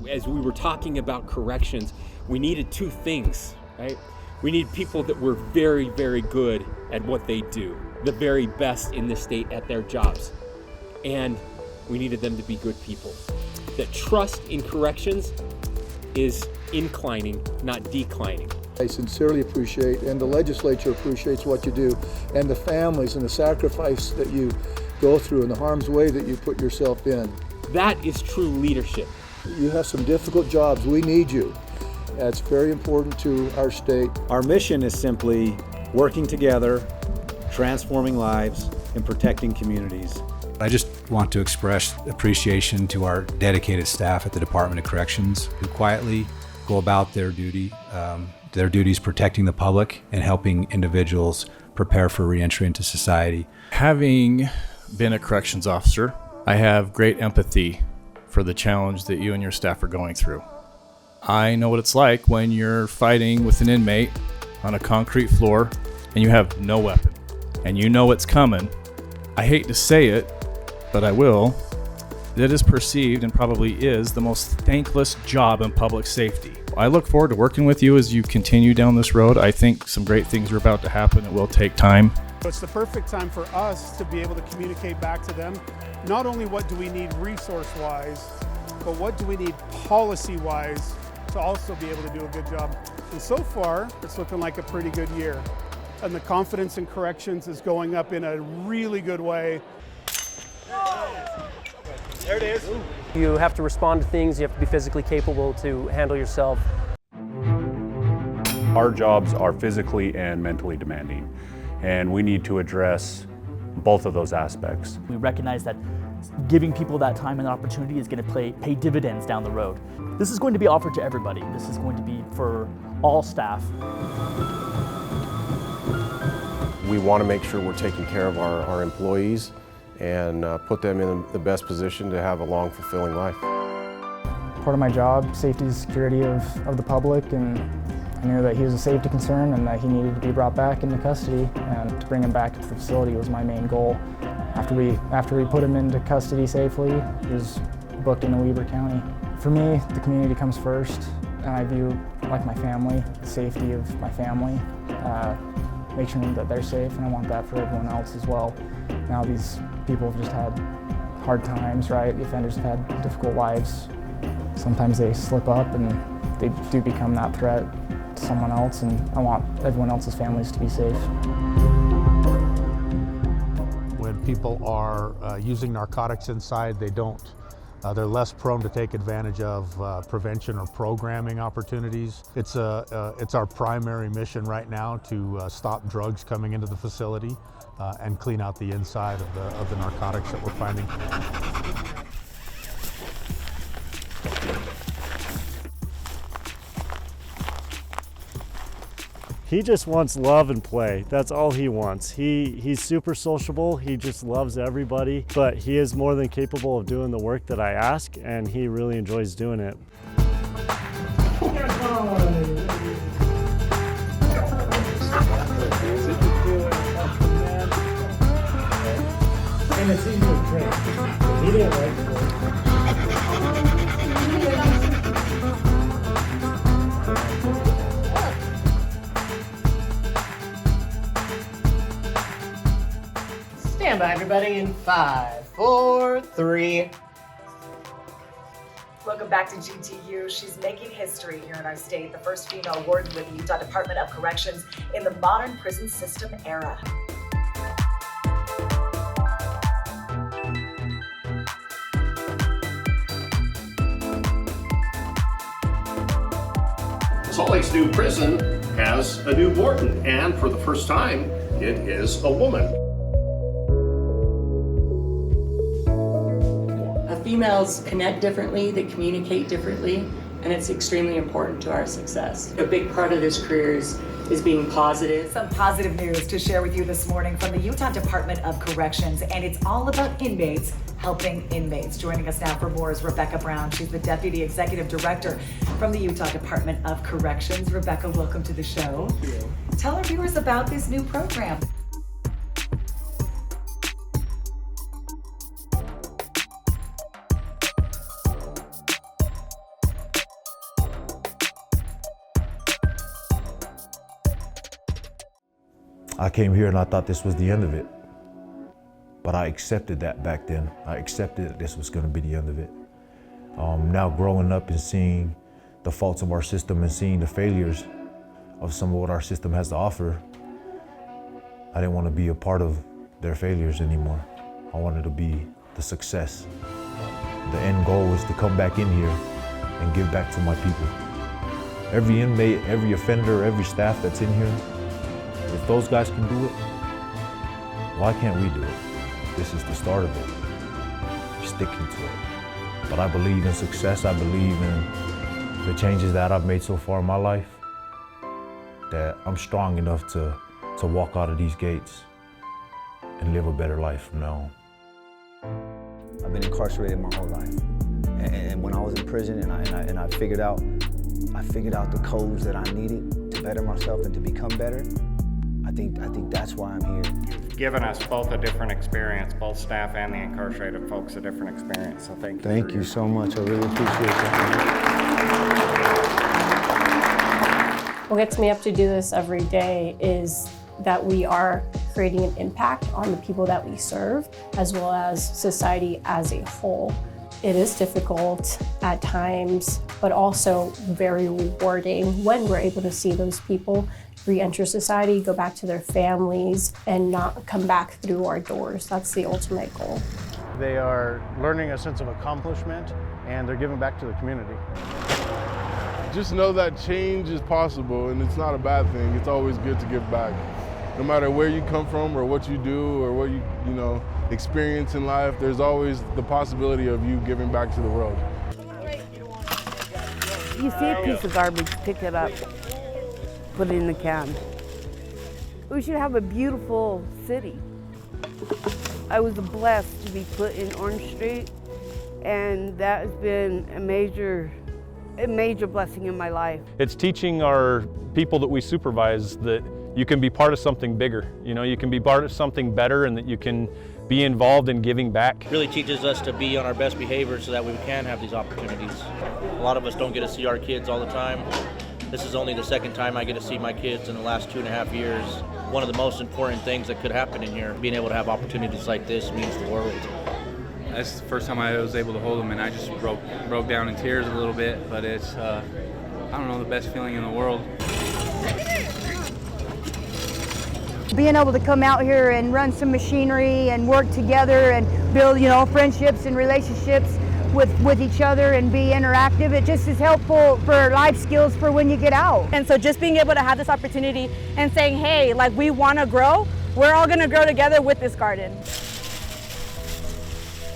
as we were talking about corrections, we needed two things, right? We need people that were very, very good at what they do, the very best in the state at their jobs. And we needed them to be good people. That trust in corrections is inclining, not declining. I sincerely appreciate, and the legislature appreciates what you do, and the families and the sacrifice that you go through and the harm's way that you put yourself in. That is true leadership. You have some difficult jobs. We need you. That's very important to our state. Our mission is simply working together, transforming lives, and protecting communities. I just want to express appreciation to our dedicated staff at the Department of Corrections who quietly go about their duties protecting the public and helping individuals prepare for reentry into society. Having been a corrections officer, I have great empathy for the challenge that you and your staff are going through. I know what it's like when you're fighting with an inmate on a concrete floor and you have no weapon and you know it's coming. I hate to say it, but I will. It is perceived and probably is the most thankless job in public safety. I look forward to working with you as you continue down this road. I think some great things are about to happen. It will take time. It's the perfect time for us to be able to communicate back to them, not only what do we need resource-wise, but what do we need policy-wise to also be able to do a good job. And so far, it's looking like a pretty good year. And the confidence in corrections is going up in a really good way. There it is. You have to respond to things, you have to be physically capable to handle yourself. Our jobs are physically and mentally demanding, and we need to address both of those aspects. We recognize that giving people that time and opportunity is going to pay dividends down the road. This is going to be offered to everybody. This is going to be for all staff. We want to make sure we're taking care of our employees and put them in the best position to have a long, fulfilling life. Part of my job, safety and security of the public, and I knew that he was a safety concern and that he needed to be brought back into custody, and to bring him back to the facility was my main goal. After we put him into custody safely, he was booked into Weber County. For me, the community comes first, and I view like my family, the safety of my family, make sure that they're safe, and I want that for everyone else as well. Now these people have just had hard times, right? The offenders have had difficult lives. Sometimes they slip up and they do become that threat to someone else, and I want everyone else's families to be safe. When people are using narcotics inside, they're less prone to take advantage of prevention or programming opportunities. It's our primary mission right now to stop drugs coming into the facility and clean out the inside of the narcotics that we're finding. He just wants love and play. That's all he wants. He's super sociable. He just loves everybody, but he is more than capable of doing the work that I ask, and he really enjoys doing it. And it's easy to drink. He didn't like it. Stand by, everybody, in 5, 4, 3. Welcome back to GTU. She's making history here in our state, the first female warden with the Utah Department of Corrections in the modern prison system era. Salt Lake's new prison has a new warden, and for the first time, it is a woman. Females connect differently, they communicate differently, and it's extremely important to our success. A big part of this career is being positive. Some positive news to share with you this morning from the Utah Department of Corrections, and it's all about inmates helping inmates. Joining us now for more is Rebecca Brown. She's the Deputy Executive Director from the Utah Department of Corrections. Rebecca, welcome to the show. Thank you. Tell our viewers about this new program. I came here and I thought this was the end of it. But I accepted that back then. I accepted that this was going to be the end of it. Now growing up and seeing the faults of our system and seeing the failures of some of what our system has to offer, I didn't want to be a part of their failures anymore. I wanted to be the success. The end goal was to come back in here and give back to my people. Every inmate, every offender, every staff that's in here, if those guys can do it, why can't we do it? This is the start of it, sticking to it. But I believe in success. I believe in the changes that I've made so far in my life, that I'm strong enough to walk out of these gates and live a better life from now on. I've been incarcerated my whole life. And when I was in prison and I figured out the codes that I needed to better myself and to become better, I think that's why I'm here. You've given us both a different experience, both staff and the incarcerated folks a different experience, so thank you. Thank you so much, I really appreciate that. What gets me up to do this every day is that we are creating an impact on the people that we serve, as well as society as a whole. It is difficult at times, but also very rewarding when we're able to see those people re-enter society, go back to their families, and not come back through our doors. That's the ultimate goal. They are learning a sense of accomplishment, and they're giving back to the community. Just know that change is possible, and it's not a bad thing. It's always good to give back. No matter where you come from or what you do or what you experience in life, there's always the possibility of you giving back to the world. You see a piece of garbage, pick it up, put it in the can. We should have a beautiful city. I was blessed to be put in Orange Street, and that has been a major blessing in my life. It's teaching our people that we supervise that you can be part of something bigger. You can be part of something better, and that you can be involved in giving back. It really teaches us to be on our best behavior so that we can have these opportunities. A lot of us don't get to see our kids all the time. This is only the second time I get to see my kids in the last 2.5 years. One of the most important things that could happen in here, being able to have opportunities like this means the world. That's the first time I was able to hold them, and I just broke down in tears a little bit, but it's, I don't know, the best feeling in the world. Being able to come out here and run some machinery and work together and build, friendships and relationships with each other and be interactive, it just is helpful for life skills for when you get out. And so just being able to have this opportunity and saying, hey, we want to grow, we're all going to grow together with this garden.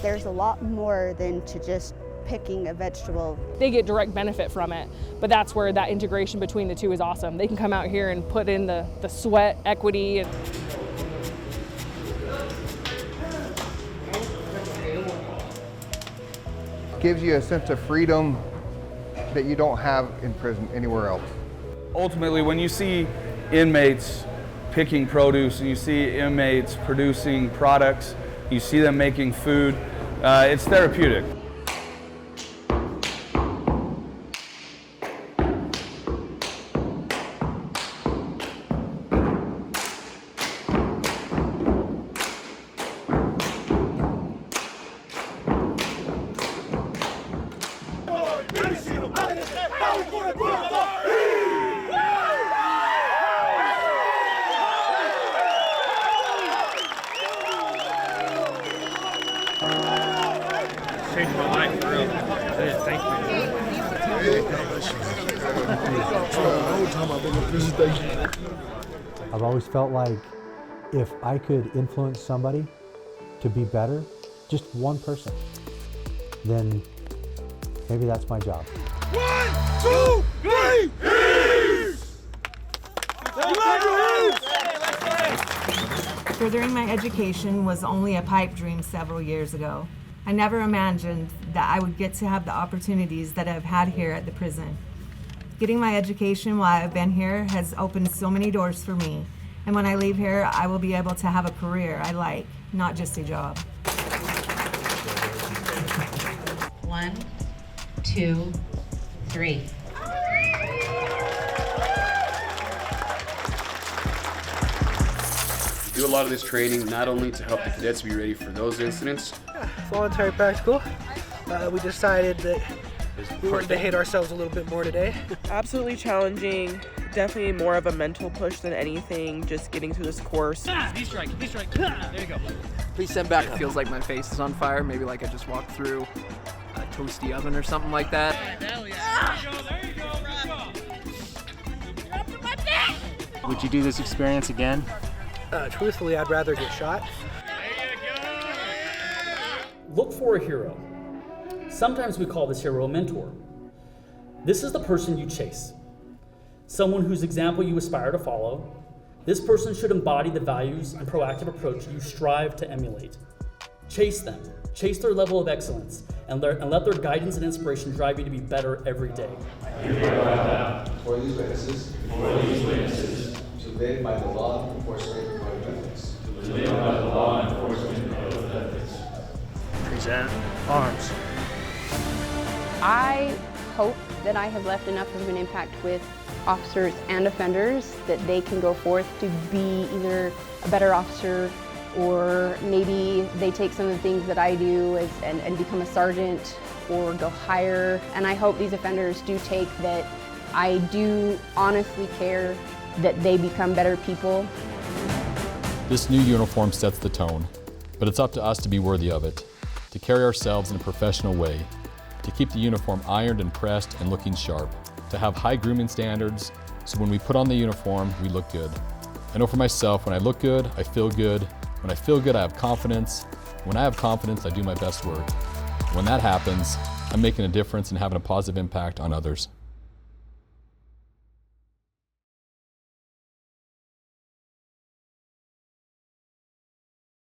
There's a lot more than to just picking a vegetable. They get direct benefit from it, but that's where that integration between the two is awesome. They can come out here and put in the sweat equity. Gives you a sense of freedom that you don't have in prison anywhere else. Ultimately, when you see inmates picking produce and you see inmates producing products, you see them making food, it's therapeutic. Changed my life, for real. Thank you. I've always felt like if I could influence somebody to be better, just one person, then maybe that's my job. 1, 2, 3, peace! Furthering my education was only a pipe dream several years ago. I never imagined that I would get to have the opportunities that I've had here at the prison. Getting my education while I've been here has opened so many doors for me, and when I leave here, I will be able to have a career I like, not just a job. 1, 2, 3. do a lot of this training not only to help the cadets be ready for those incidents. Voluntary practical. We decided that we wanted to hate ourselves a little bit more today. Absolutely challenging. Definitely more of a mental push than anything, just getting through this course. Knee strike, knee strike. There you go. Please send back. It feels like my face is on fire. Maybe like I just walked through a toasty oven or something like that. There you go. Would you do this experience again? Truthfully, I'd rather get shot. Look for a hero. Sometimes we call this hero a mentor. This is the person you chase. Someone whose example you aspire to follow. This person should embody the values and proactive approach you strive to emulate. Chase them, chase their level of excellence, and let their guidance and inspiration drive you to be better every day. For these witnesses, to live by the law enforcement code of ethics. Present arms. I hope that I have left enough of an impact with officers and offenders that they can go forth to be either a better officer, or maybe they take some of the things that I do and become a sergeant or go higher. And I hope these offenders do take that I do honestly care that they become better people. This new uniform sets the tone, but it's up to us to be worthy of it, to carry ourselves in a professional way, to keep the uniform ironed and pressed and looking sharp, to have high grooming standards, so when we put on the uniform, we look good. I know for myself, when I look good, I feel good. When I feel good, I have confidence. When I have confidence, I do my best work. When that happens, I'm making a difference and having a positive impact on others.